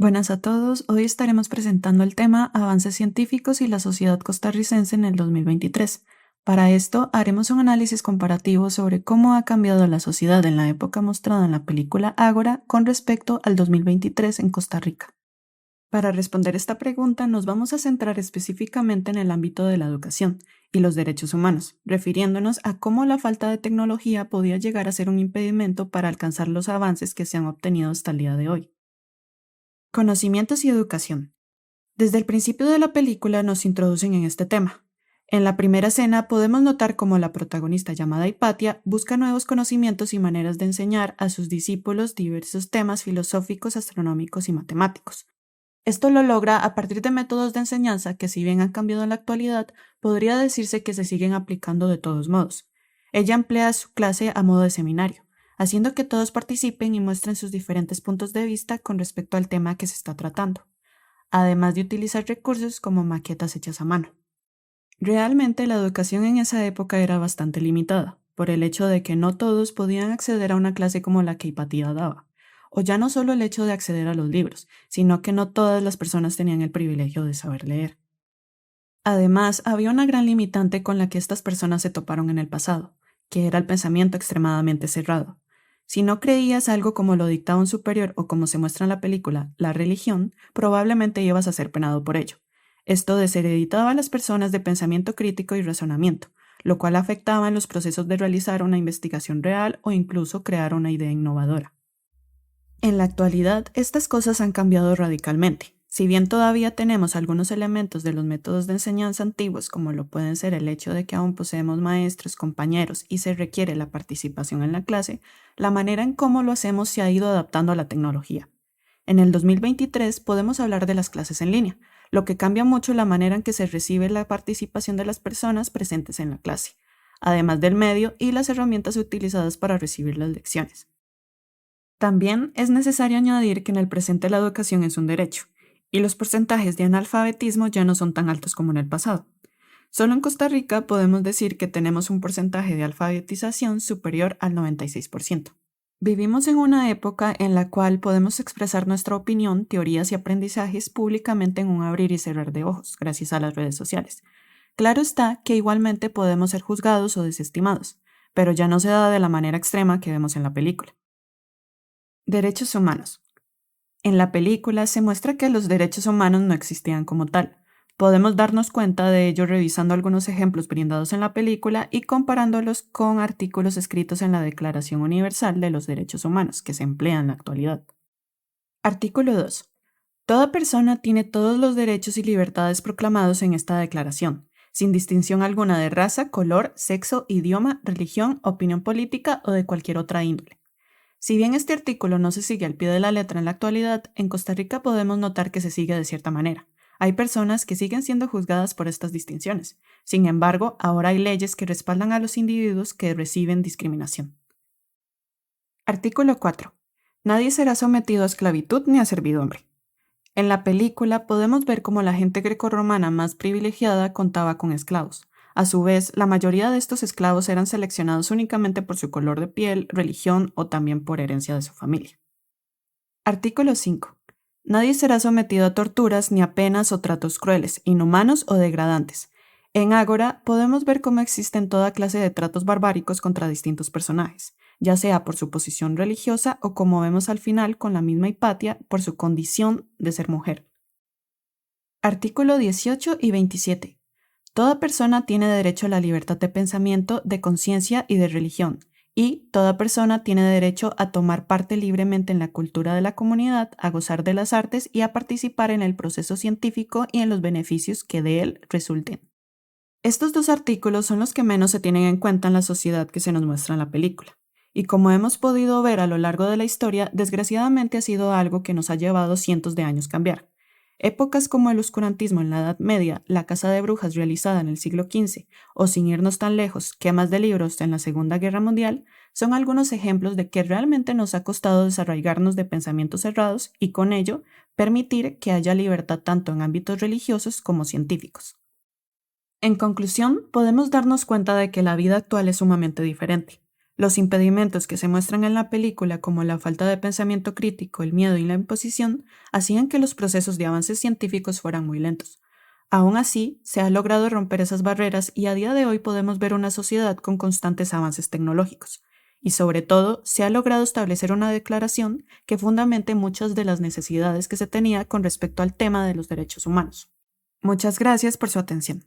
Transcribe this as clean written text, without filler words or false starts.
Buenas a todos, hoy estaremos presentando el tema Avances científicos y la sociedad costarricense en el 2023. Para esto, haremos un análisis comparativo sobre cómo ha cambiado la sociedad en la época mostrada en la película Ágora con respecto al 2023 en Costa Rica. Para responder esta pregunta, nos vamos a centrar específicamente en el ámbito de la educación y los derechos humanos, refiriéndonos a cómo la falta de tecnología podía llegar a ser un impedimento para alcanzar los avances que se han obtenido hasta el día de hoy. Conocimientos y educación. Desde el principio de la película nos introducen en este tema. En la primera escena podemos notar cómo la protagonista llamada Hipatia busca nuevos conocimientos y maneras de enseñar a sus discípulos diversos temas filosóficos, astronómicos y matemáticos. Esto lo logra a partir de métodos de enseñanza que, si bien han cambiado en la actualidad, podría decirse que se siguen aplicando de todos modos. Ella emplea su clase a modo de seminario, haciendo que todos participen y muestren sus diferentes puntos de vista con respecto al tema que se está tratando, además de utilizar recursos como maquetas hechas a mano. Realmente la educación en esa época era bastante limitada, por el hecho de que no todos podían acceder a una clase como la que Hipatia daba, o ya no solo el hecho de acceder a los libros, sino que no todas las personas tenían el privilegio de saber leer. Además, había una gran limitante con la que estas personas se toparon en el pasado, que era el pensamiento extremadamente cerrado. Si no creías algo como lo dictaba un superior o, como se muestra en la película, la religión, probablemente ibas a ser penado por ello. Esto deshereditaba a las personas de pensamiento crítico y razonamiento, lo cual afectaba en los procesos de realizar una investigación real o incluso crear una idea innovadora. En la actualidad, estas cosas han cambiado radicalmente. Si bien todavía tenemos algunos elementos de los métodos de enseñanza antiguos, como lo pueden ser el hecho de que aún poseemos maestros, compañeros y se requiere la participación en la clase, la manera en cómo lo hacemos se ha ido adaptando a la tecnología. En el 2023 podemos hablar de las clases en línea, lo que cambia mucho la manera en que se recibe la participación de las personas presentes en la clase, además del medio y las herramientas utilizadas para recibir las lecciones. También es necesario añadir que en el presente la educación es un derecho, y los porcentajes de analfabetismo ya no son tan altos como en el pasado. Solo en Costa Rica podemos decir que tenemos un porcentaje de alfabetización superior al 96%. Vivimos en una época en la cual podemos expresar nuestra opinión, teorías y aprendizajes públicamente en un abrir y cerrar de ojos, gracias a las redes sociales. Claro está que igualmente podemos ser juzgados o desestimados, pero ya no se da de la manera extrema que vemos en la película. Derechos humanos. En la película se muestra que los derechos humanos no existían como tal. Podemos darnos cuenta de ello revisando algunos ejemplos brindados en la película y comparándolos con artículos escritos en la Declaración Universal de los Derechos Humanos que se emplea en la actualidad. Artículo 2. Toda persona tiene todos los derechos y libertades proclamados en esta declaración, sin distinción alguna de raza, color, sexo, idioma, religión, opinión política o de cualquier otra índole. Si bien este artículo no se sigue al pie de la letra en la actualidad, en Costa Rica podemos notar que se sigue de cierta manera. Hay personas que siguen siendo juzgadas por estas distinciones. Sin embargo, ahora hay leyes que respaldan a los individuos que reciben discriminación. Artículo 4. Nadie será sometido a esclavitud ni a servidumbre. En la película podemos ver cómo la gente grecorromana más privilegiada contaba con esclavos. A su vez, la mayoría de estos esclavos eran seleccionados únicamente por su color de piel, religión o también por herencia de su familia. Artículo 5. Nadie será sometido a torturas ni a penas o tratos crueles, inhumanos o degradantes. En Ágora podemos ver cómo existen toda clase de tratos barbáricos contra distintos personajes, ya sea por su posición religiosa o, como vemos al final con la misma Hipatia, por su condición de ser mujer. Artículo 18 y 27. Toda persona tiene derecho a la libertad de pensamiento, de conciencia y de religión, y toda persona tiene derecho a tomar parte libremente en la cultura de la comunidad, a gozar de las artes y a participar en el proceso científico y en los beneficios que de él resulten. Estos dos artículos son los que menos se tienen en cuenta en la sociedad que se nos muestra en la película, y como hemos podido ver a lo largo de la historia, desgraciadamente ha sido algo que nos ha llevado cientos de años cambiar. Épocas como el oscurantismo en la Edad Media, la caza de brujas realizada en el siglo XV, o sin irnos tan lejos, quemas de libros en la Segunda Guerra Mundial, son algunos ejemplos de que realmente nos ha costado desarraigarnos de pensamientos cerrados y con ello permitir que haya libertad tanto en ámbitos religiosos como científicos. En conclusión, podemos darnos cuenta de que la vida actual es sumamente diferente. Los impedimentos que se muestran en la película, como la falta de pensamiento crítico, el miedo y la imposición, hacían que los procesos de avances científicos fueran muy lentos. Aún así, se ha logrado romper esas barreras y a día de hoy podemos ver una sociedad con constantes avances tecnológicos. Y sobre todo, se ha logrado establecer una declaración que fundamente muchas de las necesidades que se tenía con respecto al tema de los derechos humanos. Muchas gracias por su atención.